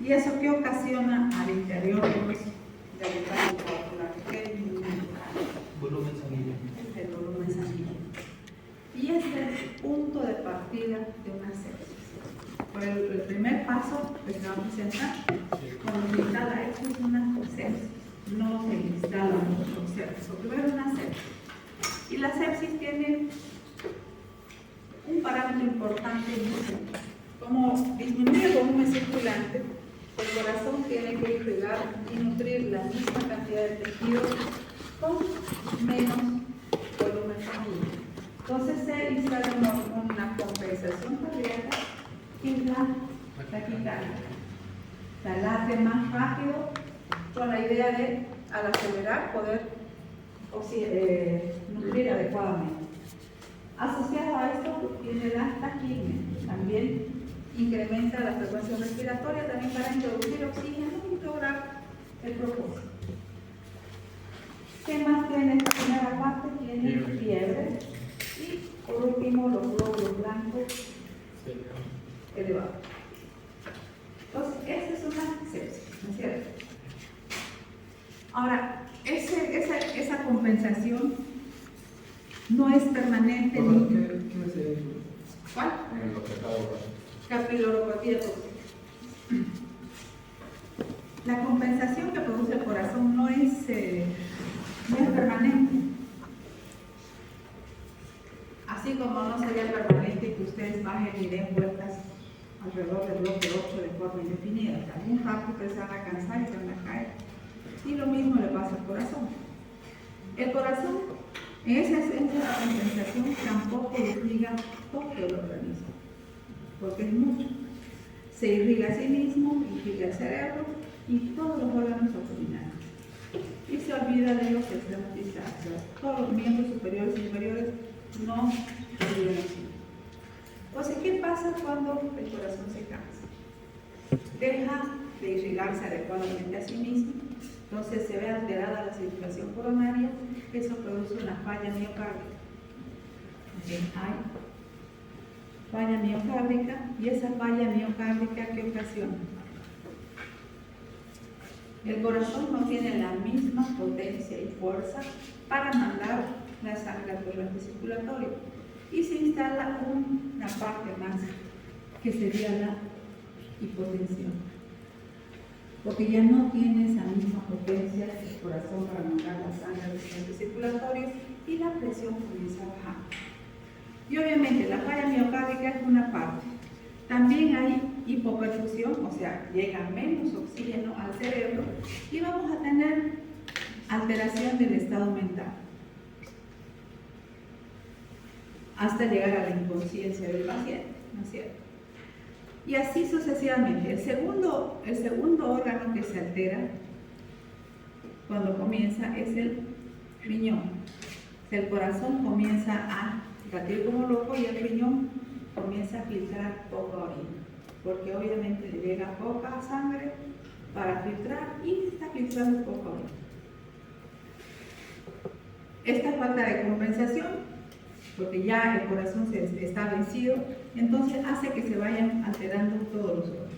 ¿Y eso qué ocasiona al interior del vaso coagular? ¿Qué Volumen sanguíneo. el volumen sanguíneo? Y es el punto de partida de una sepsis. Por el primer paso que se va a presentar, cuando se instala esto es una sepsis. No se instala un sepsis, lo primero es una sepsis. Y la sepsis tiene un parámetro importante en eso. Como disminuye el volumen circulante, el corazón tiene que irrigar y nutrir la misma cantidad de tejidos con menos volumen sanguíneo. Entonces se instala una compensación cardíaca y la taquicardia. La late más rápido con la idea de, al acelerar, poder nutrir adecuadamente. Asociado a esto tiene la taquipnea, también incrementa la frecuencia respiratoria también para introducir oxígeno y lograr el propósito. ¿Qué más tiene esta primera parte? Tiene fiebre y por último los glóbulos blancos elevados. Entonces, esta es una sepsis, ¿no es cierto? Ahora, esa compensación no es permanente ni... ¿Qué es eso? ¿Cuál? Capiloropatía tóxica. La compensación que produce el corazón no es permanente. Así como no sería permanente que ustedes bajen y den vueltas alrededor del bloque 8 de forma indefinida. También rápido ustedes se van a cansar y se van a caer. Y lo mismo le pasa al corazón. El corazón, en esa esencia de la compensación, tampoco irriga todo el organismo, porque es mucho. Se irriga a sí mismo, irriga el cerebro y todos los órganos abdominales. Y se olvida de los extremos distales. Todos los miembros superiores y inferiores no irrigan así. Entonces, ¿qué pasa cuando el corazón se cansa? Deja de irrigarse adecuadamente a sí mismo, entonces se ve alterada la circulación coronaria, eso produce una falla miocárdica. Hay falla miocárdica, y esa falla miocárdica, ¿qué ocasiona? El corazón no tiene la misma potencia y fuerza para mandar la sangre al torrente circulatorio y se instala una parte más que sería la hipotensión, porque ya no tiene esa misma potencia el corazón para mandar la sangre al torrente circulatorio y la presión comienza a bajar. Y obviamente la falla miocárdica es una parte. También hay hipoperfusión, o sea, llega menos oxígeno al cerebro y vamos a tener alteración del estado mental hasta llegar a la inconsciencia del paciente, ¿no es cierto? Y así sucesivamente. El segundo órgano que se altera cuando comienza es el riñón. El corazón comienza a latir como loco y el riñón comienza a filtrar poca orina, porque obviamente le llega poca sangre para filtrar y está filtrando poca orina. Esta falta de compensación, porque ya el corazón está vencido, entonces hace que se vayan alterando todos los órganos: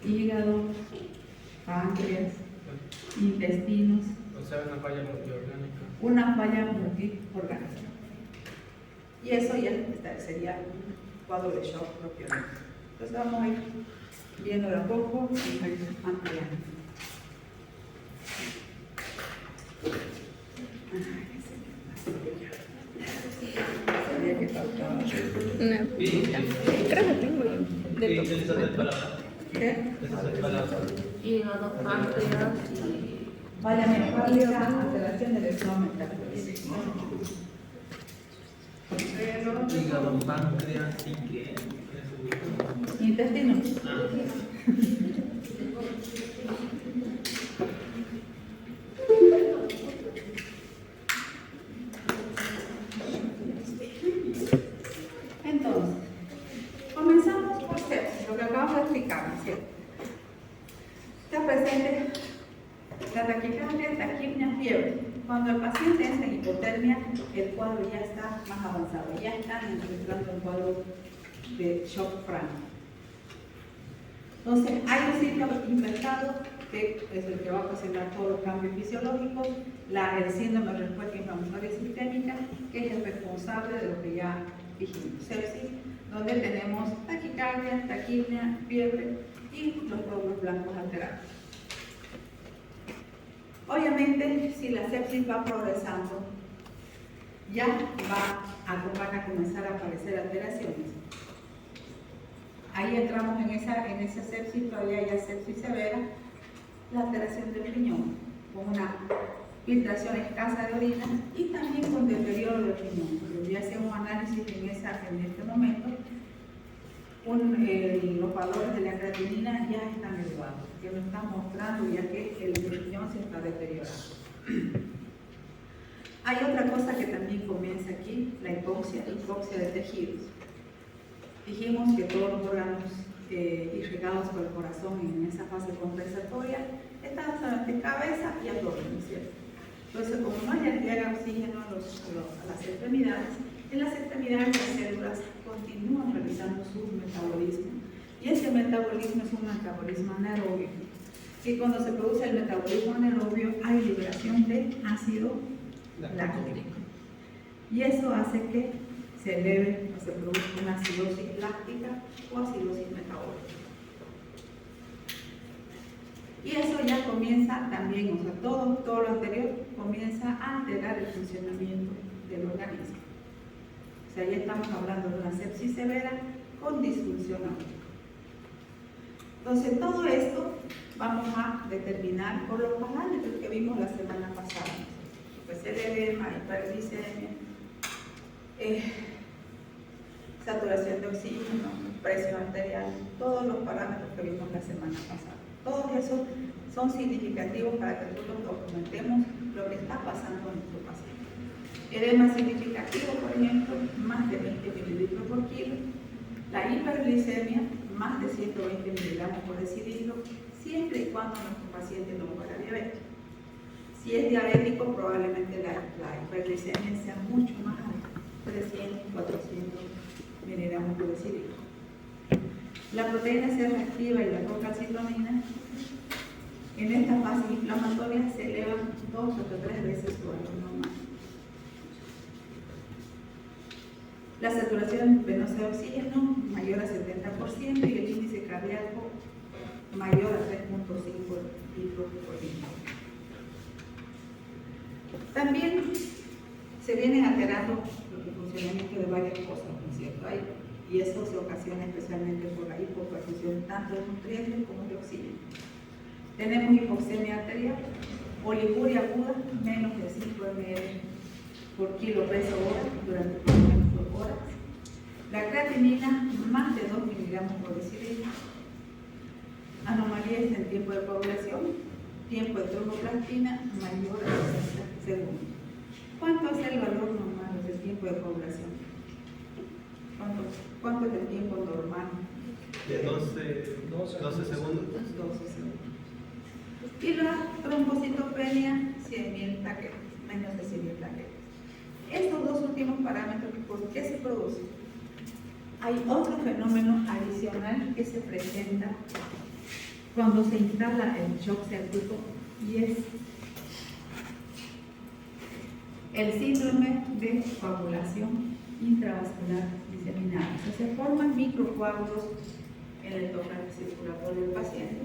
hígado, páncreas, intestinos. O sea, una falla multiorgánica. Una falla multiorgánica. Y eso ya sería un cuadro de shock propiamente. Entonces vamos a ir viendo de a poco y ampliando. Sabía que faltaba. Una pita. Creo que tengo yo. De todo. Esas son palabras. ¿Qué? Esas son palabras. Hígado, páncreas y... Falla miocárdica, alteración del estado mental. Hígado, páncreas y qué. Intestino. Entonces, comenzamos por sepsis, lo que acabamos de explicar, ¿no es cierto? Está presente la taquicardia, taquipnea, fiebre. Cuando el paciente entra en hipotermia, el cuadro ya está más avanzado, ya está entrando en cuadro de shock franco. Entonces, hay un sitio infectado que es el que va a ocasionar todos los cambios fisiológicos, el síndrome de respuesta inflamatoria sistémica, que es el responsable de lo que ya dijimos, sepsis, donde tenemos taquicardia, taquipnea, fiebre y los glóbulos blancos alterados. Obviamente, si la sepsis va progresando, ya van a comenzar a aparecer alteraciones. Ahí entramos en esa sepsis, todavía ya sepsis severa, la alteración del riñón, con una filtración escasa de orina y también con deterioro del riñón. Porque ya hacemos un análisis en este momento, los valores de la creatinina ya están elevados, que nos están mostrando ya que el riñón se está deteriorando. Hay otra cosa que también comienza aquí, la hipoxia de tejidos. Dijimos que todos los órganos irrigados por el corazón en esa fase compensatoria están solamente cabeza y abdomen, ¿cierto? Entonces, como no llega oxígeno a las extremidades, en las extremidades las células continúan realizando su metabolismo. Y ese metabolismo es un metabolismo anaerobio. Y cuando se produce el metabolismo anaerobio, hay liberación de ácido láctico. Y eso hace que se eleve o se produzca una acidosis láctica o acidosis metabólica. Y eso ya comienza también, o sea, todo lo anterior comienza a alterar el funcionamiento del organismo. O sea, ya estamos hablando de una sepsis severa con disfunción aórtica. Entonces, todo esto vamos a determinar por los parámetros que vimos la semana pasada. Pues el edema, hiperglicemia, saturación de oxígeno, presión arterial, todos los parámetros que vimos la semana pasada. Todos esos son significativos para que nosotros documentemos lo que está pasando en nuestro paciente. Edema significativo, por ejemplo, más de 20 mililitros por kilo. La hiperglicemia, más de 120 miligramos por decilitro, siempre y cuando nuestro paciente no fuera diabético. Si es diabético, probablemente la hiperglicemia sea mucho más alta, 300, 400 miligramos por decilitro. La proteína C reactiva y la procalcitonina en esta fase inflamatoria se elevan 2 o 3 veces su valor normal. La saturación venosa de oxígeno mayor a 70% y el índice cardíaco mayor a 3.5 litros por minuto. También se vienen alterando el funcionamiento de varias cosas, ¿no es cierto? Y eso se ocasiona especialmente por la hipoperfusión tanto de nutrientes como de oxígeno. Tenemos hipoxemia arterial, oliguria aguda, menos de 5 ml por kilo peso hora durante 24 horas. La creatinina, más de 2 miligramos por decilitro. Anomalías en tiempo de coagulación, tiempo de tromboplastina mayor a 60 segundos. ¿Cuánto es el valor normal del tiempo de coagulación? ¿Cuánto es el tiempo normal? De 12 segundos. 12 segundos. Y la trombocitopenia, 100.000 plaquetas, menos de 100.000 plaquetas. Estos dos últimos parámetros, ¿por qué se producen? Hay otro fenómeno adicional que se presenta cuando se instala el shock séptico y es el síndrome de coagulación intravascular diseminada. O sea, se forman microcoágulos en el torrente circulatorio del paciente.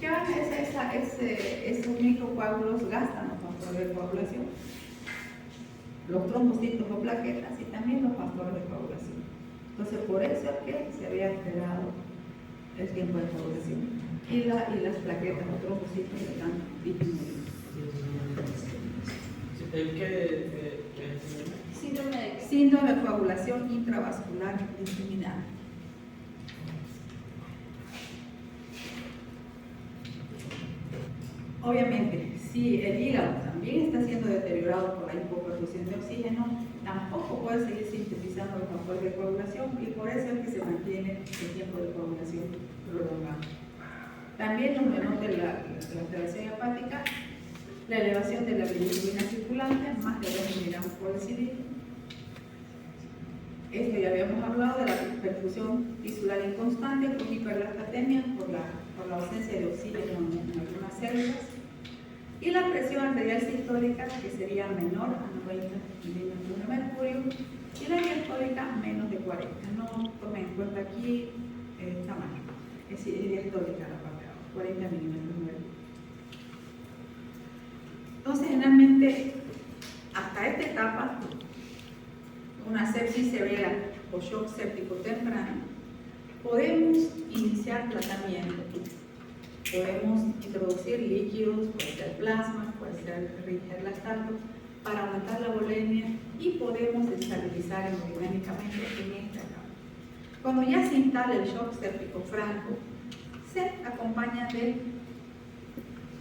¿Qué van a hacer? Esos microcoágulos gastan los factores de coagulación, los trombocitos o plaquetas y también los factores de coagulación. Entonces, por eso es que se había alterado el tiempo de coagulación y las plaquetas o trombocitos están disminuidos. Síndrome de coagulación intravascular diseminada. Obviamente, si el hígado también está siendo deteriorado por la hipoperfusión de oxígeno, tampoco puede seguir sintetizando los factores de coagulación y por eso es que se mantiene el tiempo de coagulación prolongado. También nos denota la alteración hepática, la elevación de la bilirrubina circulante, más de 2 miligramos por decilitro. Esto ya habíamos hablado de la perfusión tisular inconstante con hiperlactatemia por la ausencia de oxígeno en algunas células. Y la presión arterial sistólica, que sería menor a 90 milímetros de mercurio, y la diastólica menos de 40. No tomen en cuenta aquí el tamaño, es diastólica la parte de abajo, 40 milímetros de mercurio. Entonces, generalmente, hasta esta etapa, una sepsis severa o shock séptico temprano, podemos iniciar tratamiento. Podemos introducir líquidos, puede ser plasma, puede ser lactato, para aumentar la volemia y podemos estabilizar hemodinámicamente en esta etapa. Cuando ya se instala el shock séptico franco, se acompaña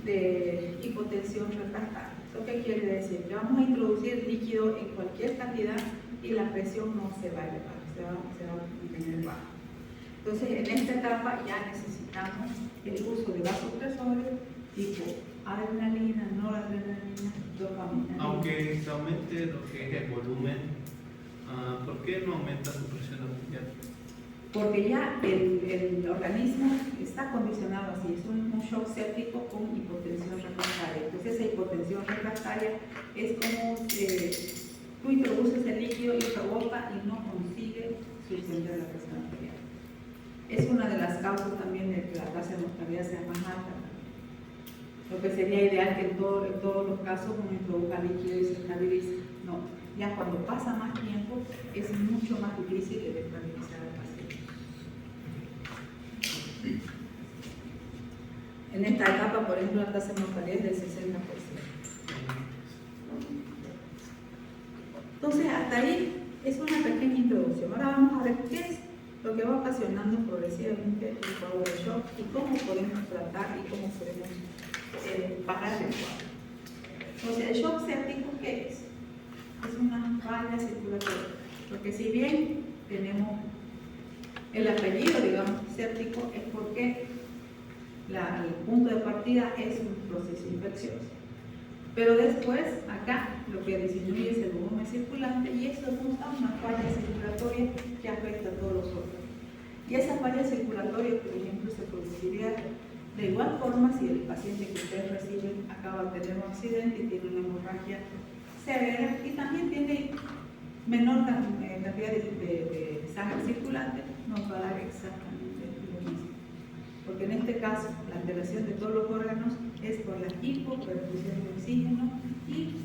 de hipotensión refractaria. ¿Eso qué quiere decir? Que vamos a introducir líquido en cualquier cantidad y la presión no se va a elevar, se va a mantener baja. Entonces, en esta etapa ya necesitamos el uso de vasopresores tipo adrenalina, noradrenalina, dopamina. Aunque se aumente lo que es el volumen, ¿por qué no aumenta su presión arterial? Porque ya el organismo está condicionado así, es un shock séptico con hipotensión refractaria. Entonces, esa hipotensión refractaria es como tú introduces el líquido y rebota y no consigue suspender la presión arterial. Es una de las causas también de que la tasa de mortalidad sea más alta. Lo que sería ideal que en todos los casos uno introduzca líquido y se estabilice. No, ya cuando pasa más tiempo es mucho más difícil de estabilizar al paciente. En esta etapa, por ejemplo, la tasa de mortalidad es del 60%. Entonces, hasta ahí es una pequeña introducción. Ahora vamos a ver qué es lo que va ocasionando progresivamente el cuadro de shock y cómo podemos tratar y cómo podemos parar el cuadro. Entonces, el shock séptico, ¿qué es? Es una falla circulatoria, porque si bien tenemos el apellido, digamos, séptico, es porque el punto de partida es un proceso infeccioso. Pero después, acá, lo que disminuye es el volumen circulante y eso consta una falla circulatoria que afecta a todos los órganos. Y esa falla circulatoria, por ejemplo, se produciría de igual forma si el paciente que ustedes reciben acaba de tener un accidente y tiene una hemorragia severa y también tiene menor cantidad de sangre circulante, nos va a dar exactamente lo mismo. Porque en este caso, la alteración de todos los órganos es por la hipoperfusión de oxígeno y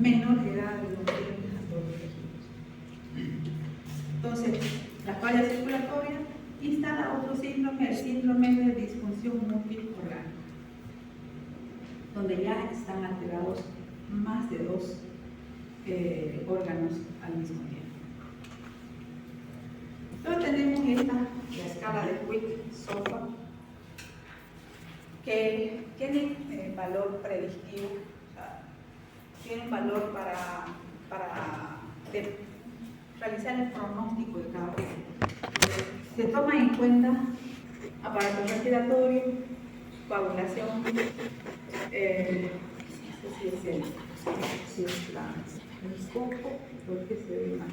menor llegada de nutrientes a todos los tejidos. Entonces, la falla circulatoria instala otro síndrome, el síndrome de disfunción multiorgánica, donde ya están alterados más de 2 órganos al mismo tiempo. Entonces tenemos la escala de Quick-SOFA, que tiene valor predictivo, o sea, tiene un valor para realizar el pronóstico de cada paciente. Se toma en cuenta aparato respiratorio, coagulación, no sé si es el coco, porque se ve mal.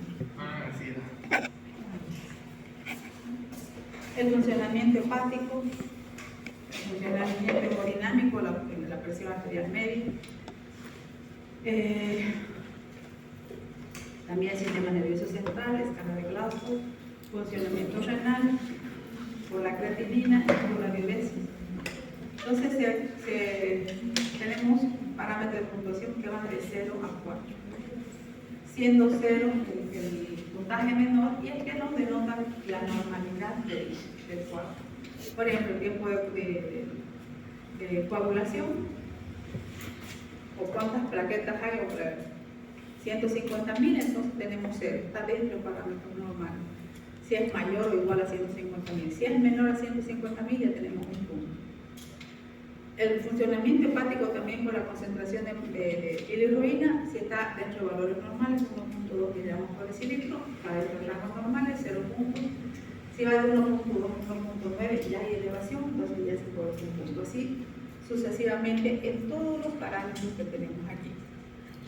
El funcionamiento hepático, el funcionamiento hemodinámico, la presión arterial media, también el sistema nervioso central, escala de Glasgow, funcionamiento renal, por la creatinina y por la diuresis. Entonces tenemos parámetros de puntuación que van de 0 a 4, siendo 0 el puntaje menor y el que nos denota la normalidad del cuadro. Por ejemplo, el tiempo de coagulación o cuántas plaquetas hay, o 150.000, entonces tenemos 0, está dentro del parámetro normal. Si es mayor o igual a 150.000, si es menor a 150.000 ya tenemos un punto. El funcionamiento hepático también por la concentración de bilirrubina, si está dentro de valores normales, 1.2 miligramos por decilitro, para los rangos normales, 0 puntos. Si va de 1.2 a 1.9 ya hay elevación, entonces ya se puede un punto. Así sucesivamente en todos los parámetros que tenemos aquí.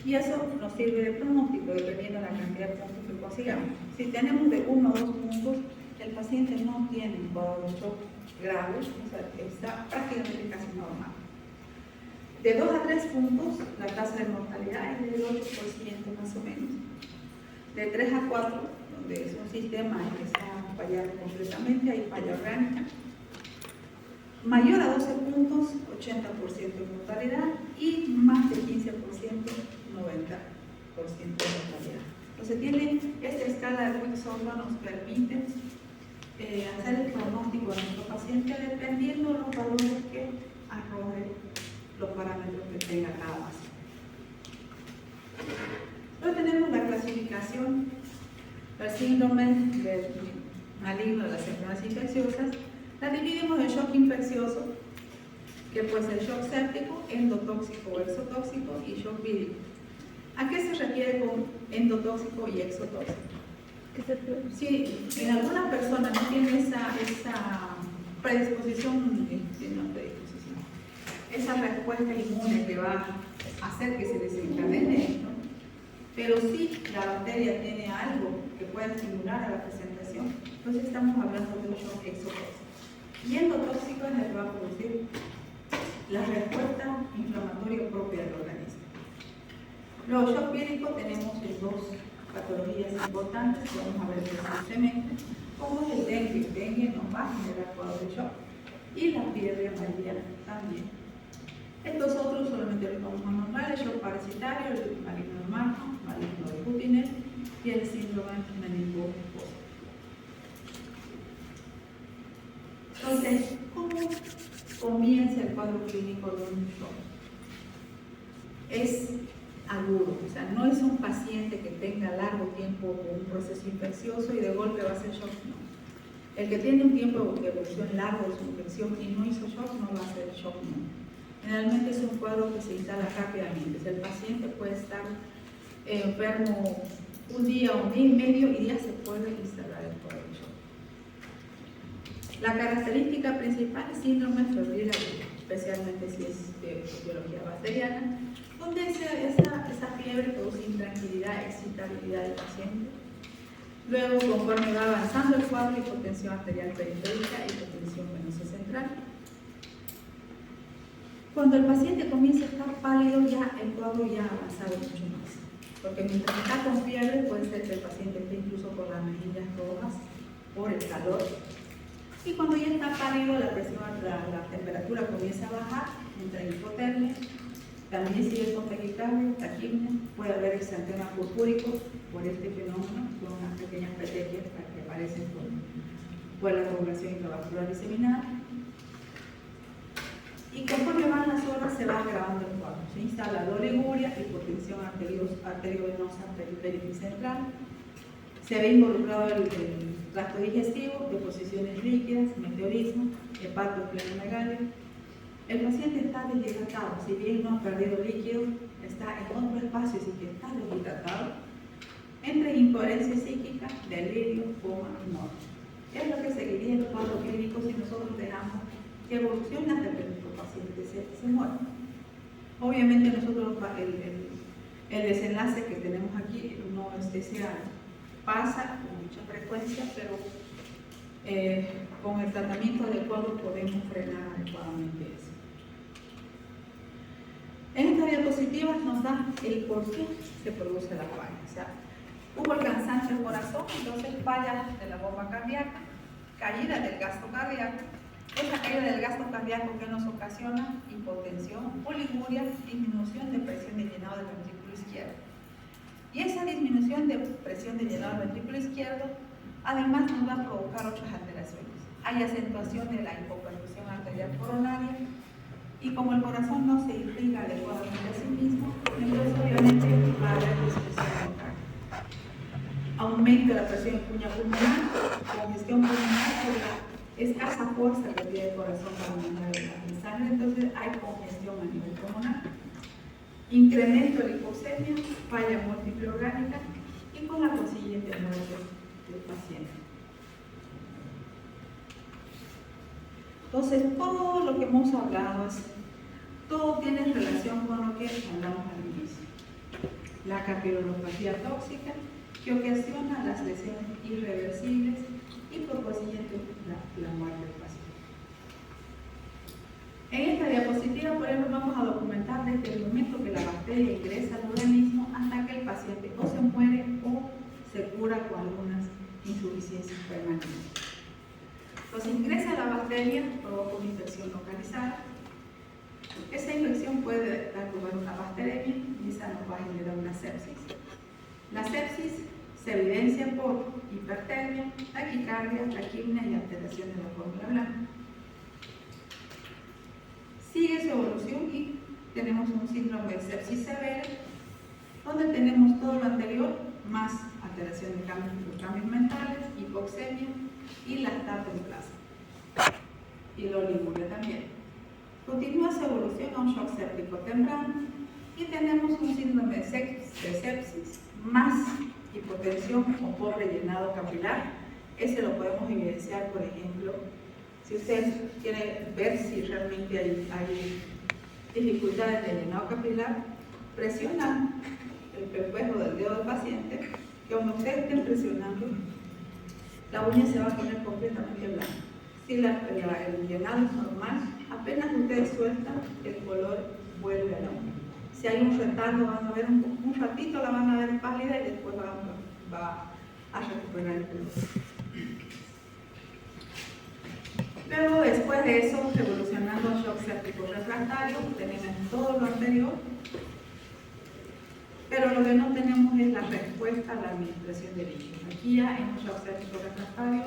Y eso nos sirve de pronóstico dependiendo de la cantidad de puntos que consigamos. Si tenemos de 1 o 2 puntos, el paciente no tiene un cuadro de shock grave, o sea, está prácticamente casi normal. De 2 a 3 puntos, la tasa de mortalidad es del 8% más o menos. De 3 a 4, donde es un sistema que está fallado completamente, hay falla orgánica. Mayor a 12 puntos, 80% de mortalidad, y más de 15%, 90% de mortalidad. Entonces, esta escala de Wilson nos permite hacer el pronóstico de nuestro paciente dependiendo de los valores que arroje los parámetros que tenga cada paciente. Luego tenemos la clasificación del síndrome del maligno de las enfermedades infecciosas. La dividimos en shock infeccioso, que puede ser shock séptico, endotóxico o exotóxico, y shock vírico. ¿A qué se refiere con endotóxico y exotóxico? Si en alguna persona no tiene esa predisposición, esa respuesta inmune que va a hacer que se desencadene esto, pero si la bacteria tiene algo que pueda estimular a la presentación, entonces estamos hablando de un shock exotóxico. Y endotóxico es el que va a producir la respuesta inflamatoria propia del organismo. Luego, shock vírico tenemos dos patologías importantes que vamos a ver recientemente, como es el dengue. El dengue nos va a generar cuadro de shock, y la fiebre amarilla también. Estos otros solamente los vamos a nombrar: el shock parasitario, el maligno de Marfan, maligno de Putinet y el síndrome meningocócico. Entonces, ¿cómo comienza el cuadro clínico de un shock? Es agudo, o sea, no es un paciente que tenga largo tiempo con un proceso infeccioso y de golpe va a ser shock, no. El que tiene un tiempo de evolución largo de su infección y no hizo shock, no va a ser shock nunca. Generalmente es un cuadro que se instala rápidamente. O sea, el paciente puede estar enfermo un día, un día y medio, y ya se puede instalar el cuadro de shock. La característica principal es síndrome febril agudo, especialmente si es de biología bacteriana, donde esa fiebre produce intranquilidad, excitabilidad del paciente. Luego, conforme va avanzando el cuadro, hipotensión arterial periférica y hipotensión venosa central. Cuando el paciente comienza a estar pálido, ya el cuadro ya ha avanzado mucho más. Porque mientras está con fiebre, puede ser que el paciente esté incluso con las mejillas rojas por el calor. Y cuando ya está pálido, la temperatura comienza a bajar, entra en hipotermia. También si es con taquipnea, puede haber exantema purpúrico por este fenómeno, con unas pequeñas petequias que aparecen por la coagulación intravascular diseminada. Y conforme van las horas se va agravando el cuadro. Se instala oliguria, hipotensión arteriovenosa periférica y central. Se ve involucrado el tracto digestivo, deposiciones líquidas, meteorismo, hepatoesplenomegalia. El paciente está deshidratado, si bien no ha perdido líquido, está en otro espacio, así que está deshidratado, entre incoherencia psíquica, delirio, coma y muerte. Es lo que seguiría el cuadro clínico si nosotros dejamos que evolucione hasta que nuestro paciente se muera. Obviamente nosotros el desenlace que tenemos aquí no es deseado, pasa con mucha frecuencia, pero con el tratamiento adecuado podemos frenar adecuadamente eso. En esta diapositiva nos da el por qué se produce la falla. O sea, hubo el cansancio del corazón, entonces falla de la bomba cardíaca, caída del gasto cardíaco. Esa caída del gasto cardíaco que nos ocasiona hipotensión, oliguria, disminución de presión de llenado del ventrículo izquierdo. Y esa disminución de presión de llenado del ventrículo izquierdo además nos va a provocar otras alteraciones. Hay acentuación de la hipoperfusión arterial coronaria, y como el corazón no se irriga adecuadamente a sí mismo, entonces obviamente va a haber disfunción cardíaca. Aumenta la presión pulmonar, congestión pulmonar por la escasa fuerza que tiene el corazón para mandar la sangre, entonces hay congestión a nivel pulmonar. Incremento de la hipoxemia, falla múltiple orgánica y con la consiguiente muerte del paciente. Entonces, todo lo que hemos hablado, todo tiene relación con lo que hablamos al inicio. la capiloropatía tóxica, que ocasiona las lesiones irreversibles y por consiguiente la muerte del paciente. En esta diapositiva, por ejemplo, vamos a documentar desde el momento que la bacteria ingresa al organismo hasta que el paciente o se muere o se cura con algunas insuficiencias permanentes. Entonces ingresa la bacteria, provoca una infección localizada. Esa infección puede dar lugar a una bacteremia y esa nos va a generar una sepsis. La sepsis se evidencia por hipertermia, taquicardia, taquipnea y alteración de la fórmula blanca. Sigue su evolución y tenemos un síndrome de sepsis severa, donde tenemos todo lo anterior, más alteración de cambios mentales, hipoxemia y lactato en plasma. Y la oliguria también. Continúa su evolución a un shock séptico temprano y tenemos un síndrome de sepsis más hipotensión o pobre llenado capilar. Ese lo podemos evidenciar, por ejemplo, si ustedes quieren ver si realmente hay dificultades de llenado capilar, presionan el percuejo del dedo del paciente, que cuando ustedes estén presionando, la uña se va a poner completamente blanca. Si el llenado es normal, apenas ustedes sueltan, el color vuelve a la uña. Si hay un retardo, van a ver un ratito, la van a ver pálida y después va a recuperar el color. Luego, después de eso, evolucionando a shock séptico refractario, tenemos todo lo anterior, pero lo que no tenemos es la respuesta a la administración de líquidos. Aquí ya en un shock séptico refractario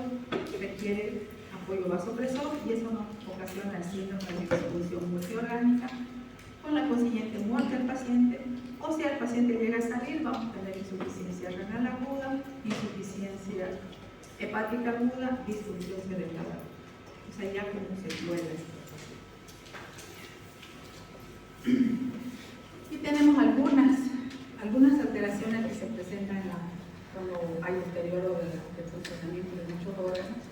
requiere apoyo vasopresor y eso nos ocasiona el síndrome de disfunción multiorgánica, con la consiguiente muerte del paciente, o si el paciente llega a salir, vamos a tener insuficiencia renal aguda, insuficiencia hepática aguda, disfunción cerebral. O sea, ya como se duele. Y tenemos algunas alteraciones que se presentan cuando hay deterioro del funcionamiento de muchos órganos.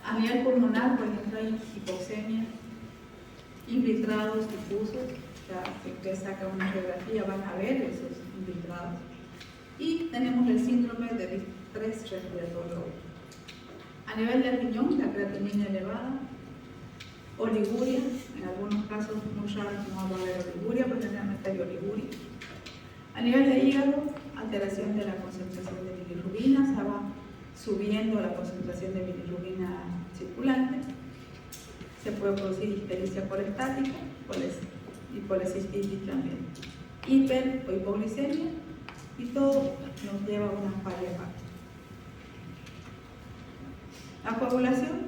A nivel pulmonar, por ejemplo, hay hipoxemia, infiltrados difusos. Si ustedes sacan una radiografía van a ver esos infiltrados. Y tenemos el síndrome de distrés respiratorio. A nivel del riñón, la creatinina elevada, oliguria, en algunos casos muy raros no va a haber oliguria, pero generalmente hay oliguria. A nivel de hígado, alteración de la concentración de bilirrubina, se va subiendo la concentración de bilirrubina circulante. Se puede producir ictericia colestática y colecistitis también. Hiper o hipoglicemia, y todo nos lleva a una falla hepática. La coagulación,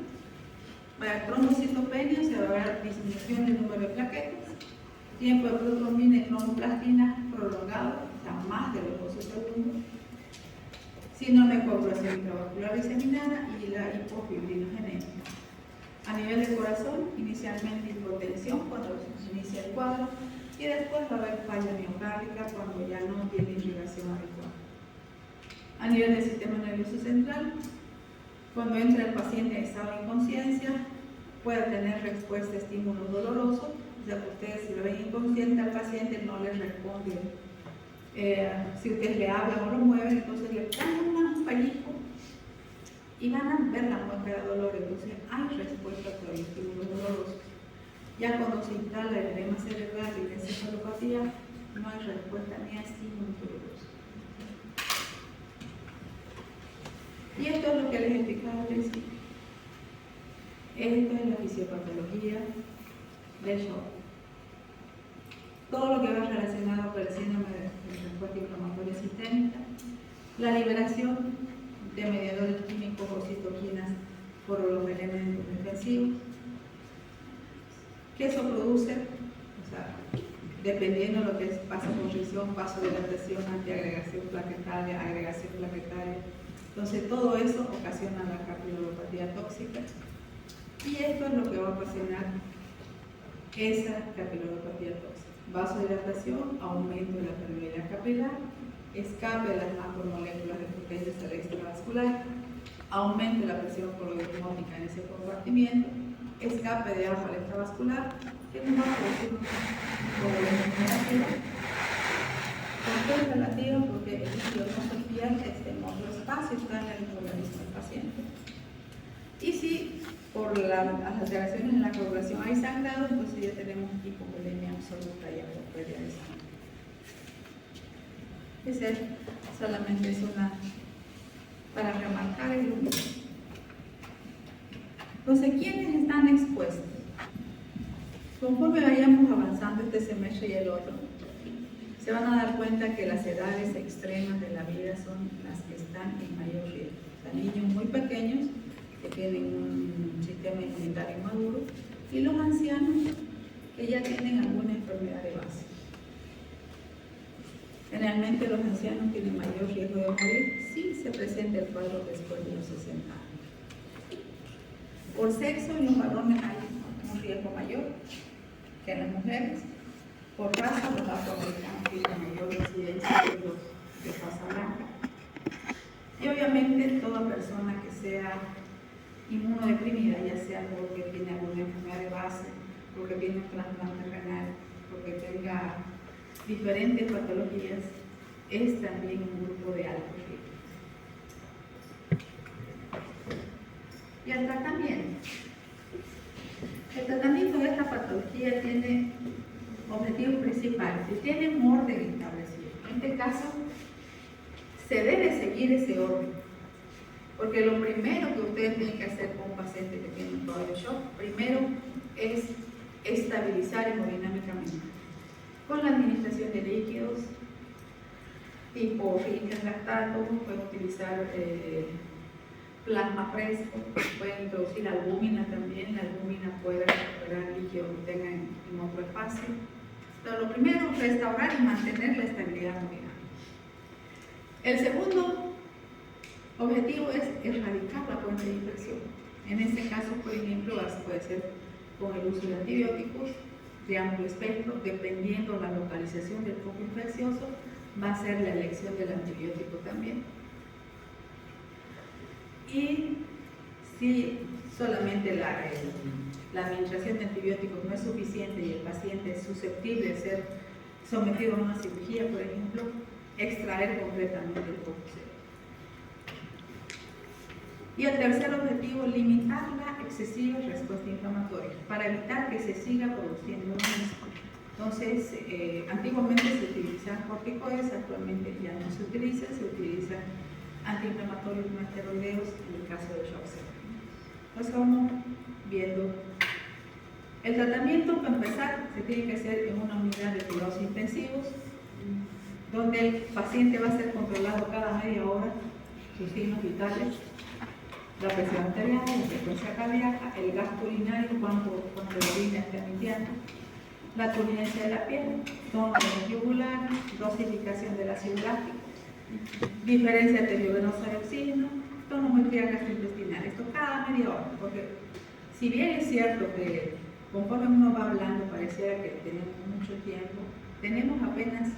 para trombocitopenia se va a ver disminución del número de plaquetas, tiempo de protrombina y cromoplastina prolongado, o sea, más de los 12 segundos, síndrome de coagulación intravascular diseminada y la hipofibrinogenética. A nivel de corazón, inicialmente hipotensión cuando se inicia el cuadro y después va a haber falla miocárdica cuando ya no tiene irrigación adecuada. A nivel del sistema nervioso central, cuando entra el paciente en estado de inconsciencia, puede tener respuesta a estímulos dolorosos, o sea que ustedes si lo ven inconsciente al paciente no le responden. Si ustedes le hablan o lo mueven, entonces le ponen un pellizco y van a ver la muestra de dolor, entonces hay respuesta a los estímulos dolorosos. Ya cuando se instala el edema cerebral y la encefalopatía, no hay respuesta ni a estímulos dolorosos. Y esto es lo que les explicaba al principio. Esto es la fisiopatología del shock. Todo lo que va relacionado con el síndrome de respuesta inflamatoria sistémica, la liberación de mediadores químicos o citoquinas por los elementos defensivos, que eso produce, o sea, dependiendo de lo que pasa con fricción, vasodilatación, antiagregación plaquetaria, agregación plaquetaria. Entonces todo eso ocasiona la capiloropatía tóxica y esto es lo que va a ocasionar esa capiloropatía tóxica. Vasodilatación, aumento de la permeabilidad capilar, escape de las macromoléculas de proteínas al extravascular, aumento de la presión coloidosmótica en ese compartimiento, escape de agua al extravascular, que nos va a producir un coagulación negativa, ¿Por qué es relativa? Porque el líquido no se pierde, está en otro espacio, está en el organismo del paciente. Y si por las alteraciones en la coagulación hay sangrado, entonces ya tenemos hipovolemia absoluta y pérdida de sangre. Ese solamente es una para remarcar el número. Entonces, ¿quiénes están expuestos? Conforme vayamos avanzando este semestre y el otro, se van a dar cuenta que las edades extremas de la vida son las que están en mayor riesgo. O sea, niños muy pequeños que tienen un sistema inmunitario inmaduro y los ancianos que ya tienen alguna enfermedad de base. Generalmente los ancianos tienen mayor riesgo de morir si se presenta el cuadro después de los 60 años. Por sexo, en los varones hay un riesgo mayor que en las mujeres. Por raza, los afroamericanos tienen mayor incidencia que los de raza blanca. Y obviamente toda persona que sea inmunodeprimida, ya sea porque tiene alguna enfermedad de base, porque tiene un trasplante renal, porque tenga diferentes patologías, es también un grupo de alto riesgo. Y el tratamiento. El tratamiento de esta patología tiene objetivo principal, si tiene un orden establecido. En este caso, se debe seguir ese orden, porque lo primero que ustedes tienen que hacer con un paciente que tiene un cuadro de shock, primero es estabilizar hemodinámicamente, con la administración de líquidos, tipo lactato, pueden utilizar plasma fresco, pueden introducir albúmina también, la albúmina puede recuperar líquido que tenga en otro espacio. Pero lo primero es restaurar y mantener la estabilidad hemodinámica. El segundo objetivo es erradicar la fuente de infección. En este caso, por ejemplo, puede ser con el uso de antibióticos de amplio espectro, dependiendo la localización del foco infeccioso, va a ser la elección del antibiótico también. Y si solamente la administración de antibióticos no es suficiente y el paciente es susceptible de ser sometido a una cirugía, por ejemplo, extraer completamente el foco cero. Y el tercer objetivo, limitar la excesiva respuesta inflamatoria para evitar que se siga produciendo lo mismo. Entonces, antiguamente se utilizaban corticoides, actualmente ya no se utilizan antiinflamatorios no esteroideos en el caso de shock septic. Entonces vamos viendo. El tratamiento, para empezar, se tiene que hacer en una unidad de cuidados intensivos, donde el paciente va a ser controlado cada media hora, sus signos vitales, la presión arterial, la frecuencia cardíaca, el gasto urinario, cuánto la orina está emitiendo, la turgencia de la piel, tono yugular, dosificación del ácido láctico, diferencia arteriovenosa de oxígeno, tonometría gastrointestinal. Esto cada media hora, porque si bien es cierto que conforme uno va hablando pareciera que tenemos mucho tiempo, tenemos apenas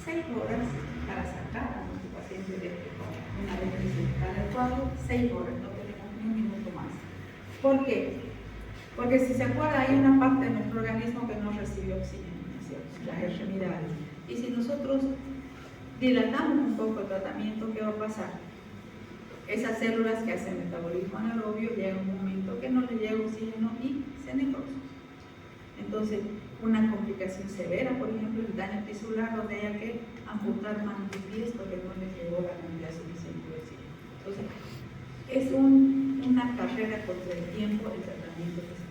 6 horas para sacar a nuestro paciente de este cuadro. Una vez que se está en el cuadro, 6 horas, no tenemos ni un minuto más. ¿Por qué? Porque si se acuerda, hay una parte de nuestro organismo que no recibe oxígeno, ¿no es cierto? Las extremidades. Y si nosotros dilatamos un poco el tratamiento, ¿qué va a pasar? Esas células que hacen metabolismo anaerobio llega un momento que no le llega oxígeno y se necrosan. Entonces, una complicación severa, por ejemplo, el daño tisular, donde haya que amputar manos y pies porque no le llegó la cantidad suficiente de oxígeno. Entonces, es una carrera contra el tiempo el tratamiento que se